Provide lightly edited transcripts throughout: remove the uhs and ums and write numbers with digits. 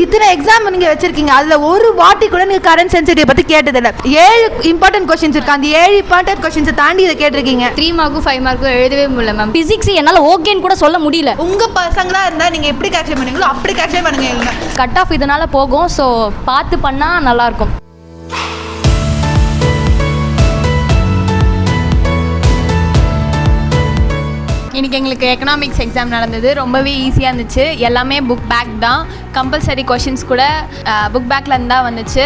இத்தனை எக்ஸாம் நீங்க வச்சிருக்கீங்க, அதுல ஒரு வாட்டி கூட நீங்க கரண்ட் சென்சிட்டிவ் பத்தி கேட்டதில்ல. 7 இம்பார்ட்டன்ட் क्वेश्चंस இருக்கு, அந்த 7 இம்பார்ட்டன்ட் क्वेश्चंस தாண்டி இத கேட்டிருக்கீங்க. 3 மார்க்கும் 5 மார்க்கும் எழுதவே முடியல மேம். பிசிக்ஸ் என்னால ஓகேன்னு கூட சொல்ல முடியல. உங்க பசங்களா இருந்தா நீங்க எப்படி கேல்குலேட் பண்ணுவீங்களோ அப்படி கேல்குலேட் பண்ணுங்க. கட் ஆஃப் இதனால போகும், ஸோ பார்த்து பண்ணா நல்லா இருக்கும். இன்றைக்கி எங்களுக்கு எக்கனாமிக்ஸ் எக்ஸாம் நடந்தது. ரொம்பவே ஈஸியாக இருந்துச்சு. எல்லாமே புக் பேக் தான். கம்பல்சரி கொஷின்ஸ் கூட புக் பேக்லேருந்து தான் வந்துச்சு.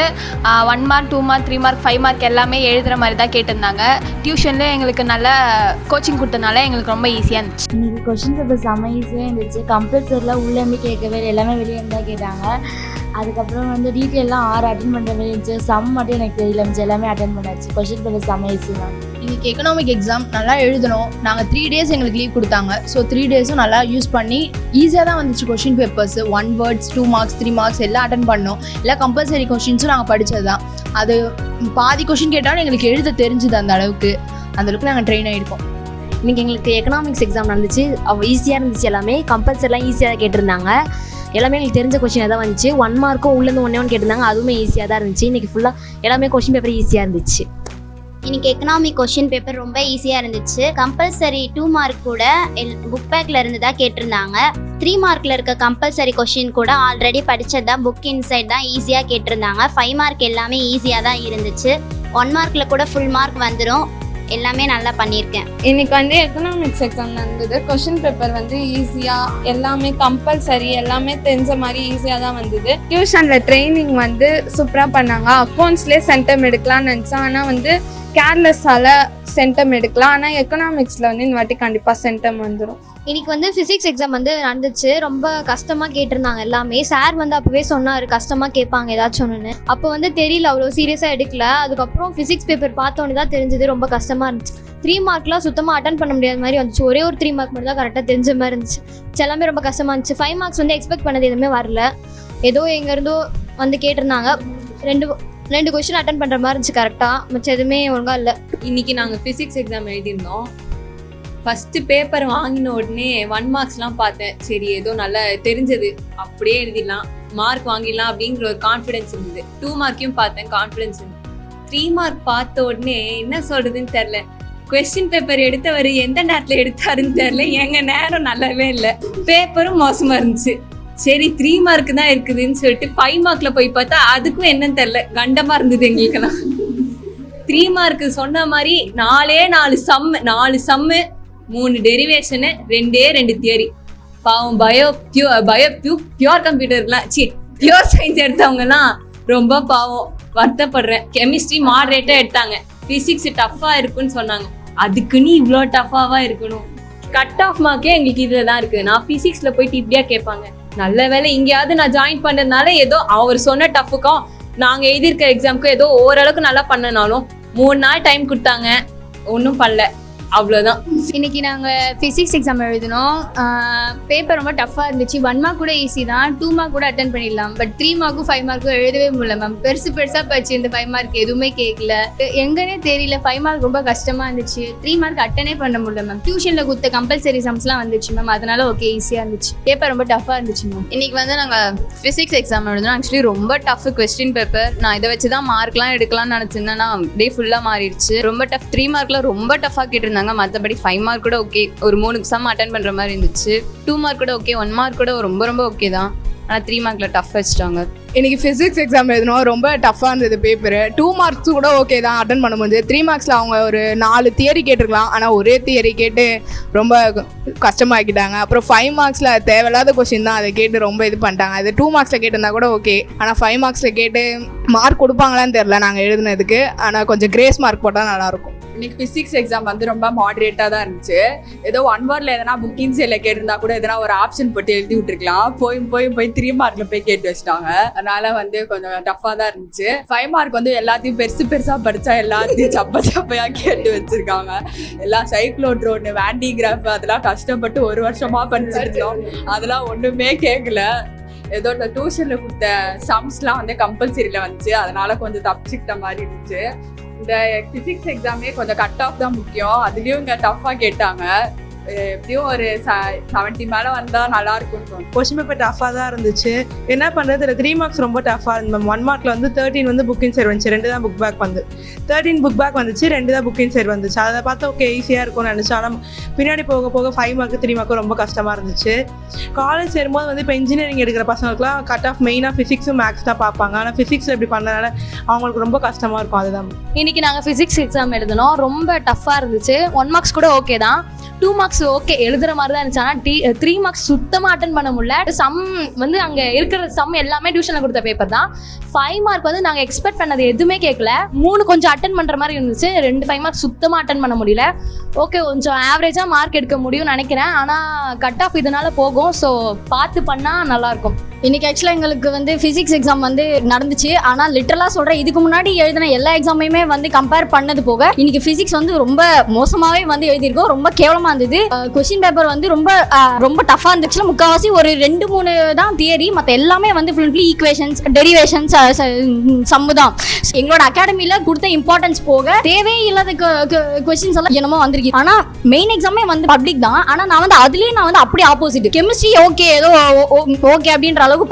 1 மார்க் 2 மார்க் 3 மார்க் 5 மார்க் எல்லாமே எழுதுகிற மாதிரி தான் கேட்டிருந்தாங்க. டியூஷனில் எங்களுக்கு நல்ல கோச்சிங் கொடுத்தனால எங்களுக்கு ரொம்ப ஈஸியாக இருந்துச்சு. இன்றைக்கி கொஷின் பேப்பர் செம்ம ஈஸியாக இருந்துச்சு. கம்பல்சரியில் உள்ளேருந்து கேட்கவே எல்லாமே வெளியே இருந்தால் கேட்டாங்க. அதுக்கப்புறம் வந்து டீட்டெயிலாம் 6 அட்டென்ட் பண்ணுற மாதிரி இருந்துச்சு. சம் மட்டும் எனக்கு தெரியல, இருந்துச்சு எல்லாமே அட்டென்ட் பண்ணாச்சு. கொஷின் பேப்பர் செம்ம ஈஸி தான். இன்றைக்கி எக்கனாமிக் எக்ஸாம் நல்லா எழுதணும். நாங்கள் 3 டேஸ் எங்களுக்கு லீவ் கொடுத்தாங்க. ஸோ 3 டேஸும் நல்லா யூஸ் பண்ணி ஈஸியாக தான் வந்துச்சு question papers. 1 words 2 marks 3 marks எல்லாம் அட்டன் பண்ணோம். எல்லாம் கம்பல்சரி கொஷின்ஸும் நாங்கள் படித்தது தான். அது பாதி கொஷின் கேட்டாலும் எங்களுக்கு எழுத தெரிஞ்சுது. அந்த அளவுக்கு நாங்கள் ட்ரெயின் ஆகிருக்கோம். இன்றைக்கி எங்களுக்கு எக்கனாமிக்ஸ் எக்ஸாம் நடந்துச்சு. ஈஸியாக இருந்துச்சு. எல்லாமே கம்பல்சரிலாம் ஈஸியாக தான் கேட்டிருந்தாங்க. எல்லாமே எங்களுக்கு தெரிஞ்ச கொஷினாக தான் வந்துச்சு. 1 மார்க்கும் உள்ளேருந்து 1 கேட்டிருந்தாங்க. அதுவுமே ஈஸியாக தான் இருந்துச்சு. இன்றைக்கி ஃபுல்லாக எல்லாமே கொஷின் பேப்பர் ஈஸியாக இருந்துச்சு. இன்றைக்கி எக்கனாமிக் கொஷின் பேப்பர் ரொம்ப ஈஸியாக இருந்துச்சு. கம்பல்சரி 2 மார்க் கூட புக் பேக்கில் இருந்து தான் கேட்டிருந்தாங்க. 3 மார்க்கில் இருக்க கம்பல்சரி கொஷின் கூட ஆல்ரெடி படித்தது தான், புக் இன்சைட் தான் ஈஸியாக கேட்டிருந்தாங்க. 5 மார்க் எல்லாமே ஈஸியாக தான் இருந்துச்சு. 1 மார்க்கில் கூட ஃபுல் மார்க் வந்துடும். எல்லாமே நல்லா பண்ணியிருக்கேன். இன்னைக்கு வந்து எக்கனாமிக்ஸ் எக்ஸாம் நடந்தது. கொஷின் பேப்பர் வந்து ஈஸியாக எல்லாமே கம்பல்சரி எல்லாமே தெரிஞ்ச மாதிரி ஈஸியாக தான் வந்தது. டியூஷனில் ட்ரைனிங் வந்து சூப்பராக பண்ணாங்க. அக்கௌண்ட்ஸ்லேயே சென்டம் எடுக்கலாம்னு நினச்சேன். ஆனால் வந்து கேர்லெஸ்ஸால் சென்டம் எடுக்கலாம். ஆனால் எக்கனாமிக்ஸில் வந்து இந்த வாட்டி கண்டிப்பாக சென்டம் வந்துடும். இன்னைக்கு வந்து ஃபிசிக்ஸ் எக்ஸாம் வந்து நடந்துச்சு. ரொம்ப கஷ்டமாக கேட்டிருந்தாங்க எல்லாமே. சார் வந்து அப்போவே சொன்னார் கஷ்டமாக கேட்பாங்க ஏதாச்சும் ஒன்றுன்னு. அப்போ வந்து தெரியல, அவ்வளோ சீரியஸாக எடுக்கல. அதுக்கப்புறம் ஃபிசிக்ஸ் பேப்பர் பார்த்தோன்னே தான் தெரிஞ்சது ரொம்ப கஷ்டமாக இருந்துச்சு. 3 மார்க்லாம் சுத்தமாக அட்டன் பண்ண முடியாத மாதிரி வந்துச்சு. ஒரே ஒரு 3 மார்க் மட்டும் தான் கரெக்டாக தெரிஞ்ச மாதிரி இருந்துச்சு. எல்லாமே ரொம்ப கஷ்டமாக இருந்துச்சு. 5 மார்க்ஸ் வந்து எக்ஸ்பெக்ட் பண்ணது எதுவுமே வரல. ஏதோ எங்கேருந்தோ வந்து கேட்டிருந்தாங்க. 2 கொஸ்டின் அட்டன் பண்ணுற மாதிரி இருந்துச்சு கரெக்டாக. மிச்சம் எதுவுமே ஒழுங்காக இல்லை. இன்றைக்கி நாங்கள் ஃபிசிக்ஸ் எக்ஸாம் எழுதியிருந்தோம். ஃபஸ்ட்டு பேப்பர் வாங்கின உடனே 1 மார்க்ஸ்லாம் பார்த்தேன். சரி ஏதோ நல்லா தெரிஞ்சது, அப்படியே எழுதிடலாம், மார்க் வாங்கிடலாம் அப்படிங்கிற ஒரு கான்ஃபிடென்ஸ் இருந்தது. 2 மார்க்கையும் பார்த்தேன், கான்ஃபிடென்ஸ் இருந்தது. 3 மார்க் பார்த்த உடனே என்ன சொல்கிறதுன்னு தெரில. கொஸ்டின் பேப்பர் எடுத்தவர் எந்த நேரத்தில் எடுத்தாருன்னு தெரில. எங்கள் நேரம் நல்லாவே இல்லை, பேப்பரும் மோசமாக இருந்துச்சு. சரி 3 மார்க் தான் இருக்குதுன்னு சொல்லிட்டு 5 மார்க்கில் போய் பார்த்தா அதுக்கும் என்னன்னு தெரில, கண்டமாக இருந்தது எங்களுக்கெல்லாம். 3 மார்க்கு சொன்ன மாதிரி 4 சம்மு 3 டெரிவேஷனு 2 தியரி. பாவம் பியூர் கம்ப்யூட்டர்லாம் பியூர் சயின்ஸ் எடுத்தவங்கலாம் ரொம்ப பாவம், வருத்தப்படுறேன். கெமிஸ்ட்ரி மாடரேட்டாக எடுத்தாங்க. ஃபிசிக்ஸ் டஃப்பாக இருக்குன்னு சொன்னாங்க. அதுக்குன்னு இவ்வளோ டஃப்பாக இருக்கணும்? கட் ஆஃப் மார்க்கே எங்களுக்கு இதில் தான் இருக்குது. நான் ஃபிசிக்ஸில் போயிட்டு இப்படியா கேட்பாங்க. நல்ல வேலை இங்கேயாவது நான் ஜாயின் பண்ணதுனால ஏதோ அவர் சொன்ன டஃப்புக்கும் நாங்கள் எழுதியிருக்க எக்ஸாமுக்கும் ஏதோ ஓரளவுக்கு நல்லா பண்ணனாலும் 3 நாள் டைம் கொடுத்தாங்க, ஒன்றும் பண்ணல, அவ்வளோதான். இன்றைக்கி நாங்கள் ஃபிசிக்ஸ் எக்ஸாம் எழுதினோம். பேப்பர் ரொம்ப டஃப்பாக இருந்துச்சு. 1 மார்க் கூட ஈஸி தான், 2 மார்க் கூட அட்டன் பண்ணிடலாம். பட் 3 மார்க்கும் 5 மார்க்கும் எழுதவே முடியல மேம். பெருசாக படிச்சு இந்த 5 மார்க் எதுவுமே கேட்கல, எங்கன்னே தெரியல. 5 மார்க் ரொம்ப கஷ்டமாக இருந்துச்சு. 3 மார்க் அட்டனே பண்ண முடியல மேம். டியூஷனில் கொடுத்த கம்பல்சரி சம்ஸ்லாம் வந்துச்சு மேம். அதனால ஓகே ஈஸியாக இருந்துச்சு. பேப்பர் ரொம்ப டஃப்பாக இருந்துச்சு மேம். இன்றைக்கி வந்து நாங்கள் ஃபிசிக்ஸ் எக்ஸாம் எழுதினோம். ஆக்சுவலி ரொம்ப டஃப் கொஸ்டின் பேப்பர். நான் இதை வச்சு தான் மார்க்லாம் எடுக்கலாம்னு நினச்சிருந்தேன்னா டே ஃபுல்லாக மாறிடுச்சு. ரொம்ப டஃப். 3 மார்க்கில் ரொம்ப டஃப்பாக கேட்டிருந்தாங்க. மற்றபடி 5 மார்க் கூட ஓகே, ஒரு 3 சம் அட்டன் பண்ணுற மாதிரி இருந்துச்சு. 2 மார்க் கூட ஓகே, 1 மார்க் கூட ரொம்ப ஓகே தான். ஆனால் 3 மார்க்கில் டஃப் வச்சுட்டாங்க. இன்றைக்கி ஃபிசிக்ஸ் எக்ஸாம் எழுதினோம். ரொம்ப டஃப்பாக இருந்தது பேப்பரு. 2 மார்க்ஸ் கூட ஓகே தான் அட்டன் பண்ண முடிஞ்சது. 3 மார்க்ஸில் அவங்க ஒரு 4 தியரி கேட்டிருக்கலாம். ஆனால் ஒரே தியரி கேட்டு ரொம்ப கஷ்டமாக்கிட்டாங்க. அப்புறம் 5 மார்க்ஸில் தேவையில்லாத கொஸ்டின் தான், அதை கேட்டு ரொம்ப இது பண்ணிட்டாங்க. அது 2 மார்க்ஸில் கேட்டிருந்தா கூட ஓகே. ஆனால் 5 மார்க்ஸில் கேட்டு மார்க் கொடுப்பாங்களான்னு தெரில நாங்கள் எழுதுனதுக்கு. ஆனால் கொஞ்சம் கிரேஸ் மார்க் போட்டால் நல்லாயிருக்கும். இன்னைக்கு ஃபிசிக்ஸ் எக்ஸாம் வந்து ரொம்ப மாடரேட்டாக தான் இருந்துச்சு. ஏதோ 1 வேர்டில் எதனா புக்கிங் சைடில் கேட்டிருந்தா கூட எதனா ஒரு ஆப்ஷன் போட்டு எழுதி விட்டுருக்கலாம். போய் 3 மார்க்கில் போய் கேட்டு வச்சுட்டாங்க. அதனால வந்து கொஞ்சம் டஃப்பாக தான் இருந்துச்சு. 5 மார்க் வந்து எல்லாத்தையும் பெருசாக படித்தா எல்லாத்தையும் சப்பையாக கேட்டு வச்சுருக்காங்க. எல்லாம் சைக்ளோட்ரோன், வேண்டிகிராஃப் அதெல்லாம் கஷ்டப்பட்டு 1 வருஷமாக படிச்சிருந்தோம். அதெல்லாம் ஒன்றுமே கேட்கல. ஏதோ டியூஷனில் கொடுத்த சம்ஸ்லாம் வந்து கம்பல்சரியில் வந்துச்சு. அதனால கொஞ்சம் தப்பிச்சுக்கிட்ட மாதிரி இருந்துச்சு. இந்த ஃபிசிக்ஸ் எக்ஸாமே கொஞ்சம் கட் ஆஃப் தான் முக்கியம். அதுலேயும் இங்கே டஃப்பாக கேட்டாங்க. எப்படியும் ஒரு 70 மேலே வந்தால் நல்லா இருக்கும்னு தோணும். கொஸ்டின் பேப்பர் டஃப்பாக தான் இருந்துச்சு. என்ன பண்ணுறது, இதில் 3 மார்க்ஸ் ரொம்ப டஃப்பாக இருந்தது மேம். 1 மார்க்கில் வந்து 13 வந்து புக் இன் சைட் வந்துச்சு, 2 தான் புக் பேக் வந்து 13 புக் பேக் வந்துச்சு, 2 தான் புக் இன் சைட் வந்துச்சு. அதை பார்த்தா ஓகே ஈஸியாக இருக்கும்னு நினச்சேன். ஆனால் பின்னாடி போக போக 5 மார்க்கு 3 மார்க்கும் ரொம்ப கஷ்டமாக இருந்துச்சு. காலேஜ் சேரும்போது வந்து இப்போ இன்ஜினியரிங் எடுக்கிற பசங்களுக்குலாம் கட் ஆஃப் மெயினாக ஃபிசிக்ஸும் மேக்ஸ் தான் பார்ப்பாங்க. ஆனால் ஃபிசிக்ஸில் இப்படி பண்ணனால அவங்களுக்கு ரொம்ப கஷ்டமாக இருக்கும். அதுதான் இன்னைக்கு நாங்கள் ஃபிசிக்ஸ் எக்ஸாம் எழுதினோம். ரொம்ப டஃப்பாக இருந்துச்சு. 1 மார்க்ஸ் கூட ஓகே தான், 2 மார்க்ஸ் ஓகே எழுதுற மாதிரி தான் இருந்துச்சு. ஆனால் 3 மார்க்ஸ் சுத்தமாக அட்டன் பண்ண முடியல. சம் வந்து அங்கே இருக்கிற சம் எல்லாமே டியூஷனில் கொடுத்த பேப்பர் தான். 5 மார்க் வந்து நாங்கள் எக்ஸ்பெக்ட் பண்ணது எதுவுமே கேட்கல. 3 கொஞ்சம் அட்டன் பண்ணுற மாதிரி இருந்துச்சு, 2 5 மார்க் சுத்தமாக அட்டன் பண்ண முடியல. ஓகே கொஞ்சம் ஆவரேஜாக மார்க் எடுக்க முடியும்னு நினைக்கிறேன். ஆனால் கட் ஆஃப் இதனால போகும். ஸோ பார்த்து பண்ணால் நல்லாயிருக்கும். இன்னைக்கு ஆக்சுவலாக எங்களுக்கு வந்து ஃபிசிக்ஸ் எக்ஸாம் வந்து நடந்துச்சு. ஆனால் லிட்டரலாக சொல்கிறேன், இதுக்கு முன்னாடி எழுதின எல்லா எக்ஸாமையுமே வந்து கம்பேர் பண்ணது போக இன்னைக்கு ஃபிசிக்ஸ் வந்து ரொம்ப மோசமாகவே வந்து எழுதியிருக்கோம். ரொம்ப கேவலமாக இருந்தது. கொஸ்டின் பேப்பர் வந்து ரொம்ப டஃப்பாக இருந்துச்சு. முக்கால்வாசி ஒரு 2-3 தான் தியரி, மற்ற எல்லாமே வந்து ஃபுல்லி ஈக்குவேஷன்ஸ், டெரிவேஷன்ஸ், சம்மு தான். எங்களோட அகாடமியில் கொடுத்த இம்பார்ட்டன்ஸ் போக தேவையே இல்லாத கொஸ்டின்ஸ் எல்லாம் என்னமோ வந்திருக்கு. ஆனால் மெயின் எக்ஸாமே வந்து பப்ளிக் தான். ஆனால் நான் வந்து அதுலேயே நான் வந்து அப்படியே ஆப்போசிட். கெமிஸ்ட்ரி ஓகே ஏதோ ஓகே அப்படின்ற அளவுக்கு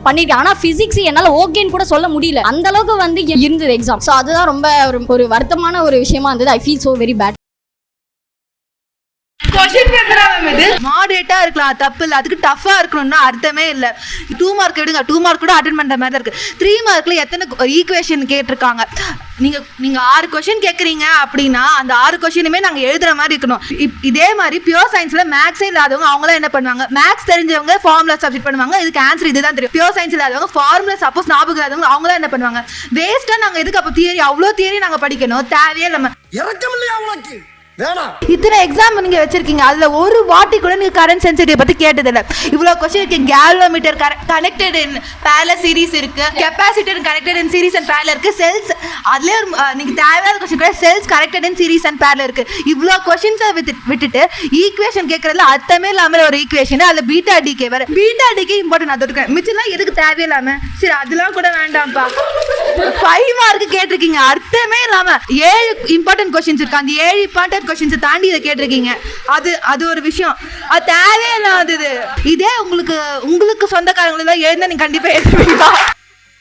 பண்ணிருக்கேன். ஆனா பிசிக்ஸ் என்னால ஓகேன்னு கூட சொல்ல முடியல, அந்த அளவுக்கு வந்து இருந்தது எக்ஸாம். சோ அதுதான் ரொம்ப ஒரு வருத்தமான ஒரு விஷயமா இருந்தது. I feel so very bad. Question பேப்பரா இது மாடரேட்டா இருக்கலாம், தப்பு இல்லை. அதுக்கு டஃபா இருக்கணும்னா அர்த்தமே இல்லை. 2 மார்க் எடுங்க, 2 மார்க் கூட அட்டென்ட் பண்ற மாதிரி தான் இருக்கு. 3 மார்க்ல எத்தனை ஈக்குவேஷன் கேட்டிருக்காங்க? நீங்க 6 கொஸ்டின் கேட்குறீங்க அப்படின்னா அந்த 6 கொஸ்டினுமே நாங்கள் எழுதுற மாதிரி இருக்கணும். இதே மாதிரி பியூர் சயின்ஸ்ல மேக்ஸே இல்லாதவங்க அவங்களாம் என்ன பண்ணுவாங்க, மேக்ஸ் தெரிஞ்சவங்க ஃபார்முலா சப்ஜெக்ட் பண்ணுவாங்க, இதுக்கு ஆன்சர் இதுதான் தெரியும். பியூர் சயின்ஸ் இல்லாதவங்க ஃபார்முலா சப்போஸ் ஞாபகம் இல்லாதவங்க அவங்களாம் என்ன பண்ணுவாங்க, வேஸ்டா நாங்கள் எதுக்கு அப்போ தியரி அவ்வளோ தியரி நாங்கள் படிக்கணும், தேவையே இல்லாம இத்தனை எக்ஸாம் நீங்க வச்சிருக்கீங்க. அதுல ஒரு வாட்டி கூட நீங்க கரண்ட் சென்சிட்டிவ் பத்தி கேட்டது இல்ல. இவ்வளவு கொஸ்டின் இருக்கு. Galvanometer connected in parallel series இருக்கு, capacitor connected in series and parallel இருக்கு, செல்ஸ் அதுல நீங்க தேவையான கொஸ்டின் கூட cells connected in series and parallel இருக்கு. இவ்வளவு கொஸ்டின்ஸை விட்டுட்டு ஈக்குவேஷன் கேட்கறதுல அர்த்தமே இல்லாம ஒரு ஈக்குவேஷன், அதுல பீட்டா டிகே வர பீட்டா டிகே இம்பார்ட்டன்ட். அது இருக்கு, மிச்சம்லாம் எதுக்கு தேவையில்லாம சரி அதெல்லாம் கூட வேண்டாம்ப்பா. 5 மார்க் கேட்டிருக்கீங்க அர்த்தமே இல்லாம. 7 இம்பார்ட்டன்ட் கொஸ்டின்ஸ் இருக்கு, அந்த 7 இம்பார்ட்டன்ட் கொஸ்டின்ஸ் தாண்டி இதை கேட்டிருக்கீங்க. அது ஒரு விஷயம், அது தேவையில்லாதது. இதே உங்களுக்கு சொந்தக்காரங்களெல்லாம் எழுந்தா நீங்க கண்டிப்பா எழுதுவீங்களா?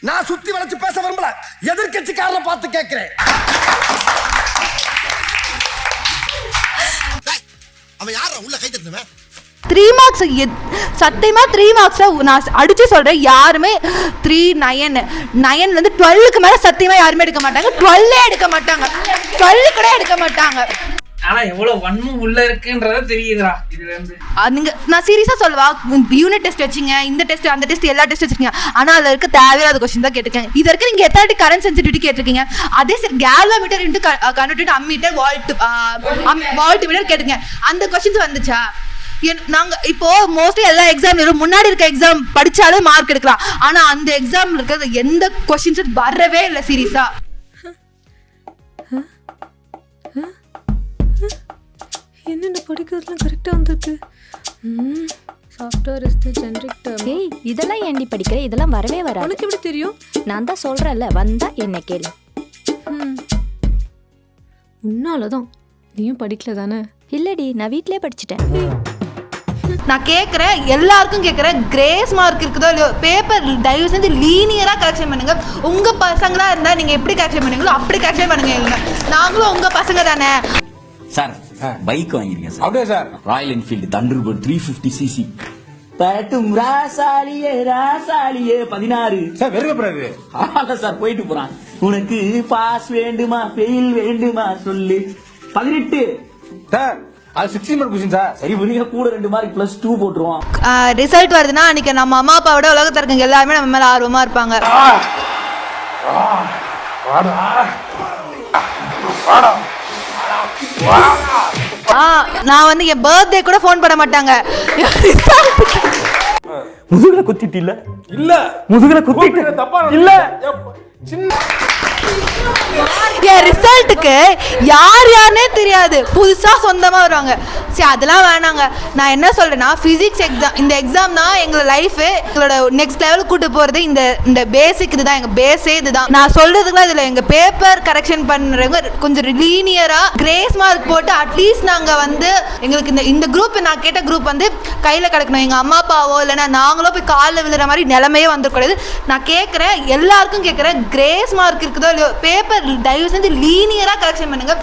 நான் சுத்தி வளைச்சு பேச விரும்பல, எதிர்க்கட்சிக்காரரை பார்த்து கேட்கிறேன். அவன் யாரா உள்ள கை தட்டுனவன்? 3 மார்க்ஸ் சத்தியமா 3 மார்க்ஸ் நான் அடிச்சு சொல்றேன். யாருமே 3 9 வந்து 12க்கு மேல சத்தியமா யாருமே எடுக்க மாட்டாங்க. 12 எடுக்க மாட்டாங்க, 12 கூட எடுக்க மாட்டாங்க. ஆனா எவ்வளவு வன்மம் உள்ள இருக்குன்றத தெரியுதுடா இதுல இருந்து. நீங்க நான் சீரியஸா சொல்லுவா, யூனிட் டெஸ்ட் வச்சிங்க, இந்த டெஸ்ட் அந்த டெஸ்ட் எல்லா டெஸ்ட் வச்சிருக்கீங்க, ஆனா அதுல இருக்க தேவையில்லாத கொஸ்டின் தான் கேட்டிருக்கீங்க. இது வரைக்கும் நீங்க எத்தனை கரண்ட் சென்சிட்டிவிட்டி கேட்டிருக்கீங்க? அதே சரி galvanometer into converted ammeter voltmeter கேட்டிருக்கீங்க. அந்த கொஸ்டின்ஸ் வந்துச்சா? நாங்க இப்போ மோஸ்ட்லி எல்லா எக்ஸாம்லயும் முன்னாடி இருக்க எக்ஸாம் படிச்சாலே மார்க் எடுக்கலாம், ஆனா அந்த எக்ஸாம்ல இருக்கிற எந்த கொஸ்டின்ஸ் வரவே இல்லை சீரியஸா. என்னென்ன படிக்கிறதுலாம் கரெக்டாக வந்திருக்கு. Software is the generic term. ஏய் இதெல்லாம் ஏண்டி படிக்கிற? இதெல்லாம் வரவே வராது. உனக்கு எப்படி தெரியும்? நான் தான் சொல்கிறேன்ல, வந்தா என்ன கேளு. உன்னால தான். நீயும் படிக்கல தானே? இல்லடி, நான் வீட்டிலே படிச்சுட்டேன். நான் கேட்குறேன், எல்லாருக்கும் கேட்குறேன், கிரேஸ் மார்க் இருக்குதோ இல்லையோ, பேப்பர் தயவு செஞ்சு லீனியராக கரெக்ஷன் பண்ணுங்க. உங்கள் பசங்களாக இருந்தால் நீங்கள் எப்படி கரெக்ஷன் பண்ணுவீங்களோ அப்படி கரெக்ஷன் பண்ணுங்க. இல்லைங்க நாங்களும் உங்கள் பசங்க தானே. சார் பைக் வாங்கிருக்கேன் சார். அப்படியே sir? Royal Enfield Thunderbird 350cc. பட்டும் ராசாலியே ராசாலியே 16 சார். வெறுக்கப்படுறாரு. ஆமா சார், போயிட்டு போறான். உனக்கு பாஸ் வேண்டுமா ஃபெயில் வேண்டுமா சொல்லு. 18 சார். அது 60 மார்க் கொஸ்டின் சார். சரி புரியுங்க, கூட 2 மார்க் +2 போட்டுருவோம். ரிசல்ட் வருதுன்னா அன்னைக்கு நம்ம அம்மா அப்பாவோட உலகத்தில் இருக்கவங்க எல்லாருமே நம்ம மேல ஆர்வமா இருப்பாங்க. நான் வந்து என் பர்த்டே கூட ஃபோன் பண்ண மாட்டாங்க. முதுகுல குத்திட்டு இல்ல முதுகுல குத்திட்டு இல்ல என் ரிசல்ட்டுக்கு யார் யாருன்னே தெரியாது, புதுசா சொந்தமா வருவாங்க. சரி அதெல்லாம் வேணாங்க. நான் என்ன சொல்றேன்னா ஃபிசிக்ஸ் எக்ஸாம், இந்த எக்ஸாம் தான் எங்களோட லைஃப், எங்களோட நெக்ஸ்ட் லெவலுக்கு கூட்டு போறது. இந்த பேசிக் இதுதான், எங்க பேஸே இதுதான். நான் சொல்றதுக்குலாம் இதுல எங்க பேப்பர் கரெக்ஷன் பண்றவங்க கொஞ்சம் லீனியரா கிரேஸ் மார்க் போட்டு அட்லீஸ்ட் நாங்க வந்து எங்களுக்கு இந்த குரூப், நான் கேட்ட குரூப் வந்து கையில கிடக்கணும். எங்க அம்மா அப்பாவோ இல்லைன்னா நாங்களோ போய் காலில் விழுற மாதிரி நிலைமையே வந்துடக்கூடாது. நான் கேட்குறேன், எல்லாருக்கும் கேட்குறேன், கிரேஸ் மார்க் இருக்குதோ இல்லையோ, பேப்பர் தயவு செஞ்சு லீனியரா கரெக்ஷன் பண்ணுங்க.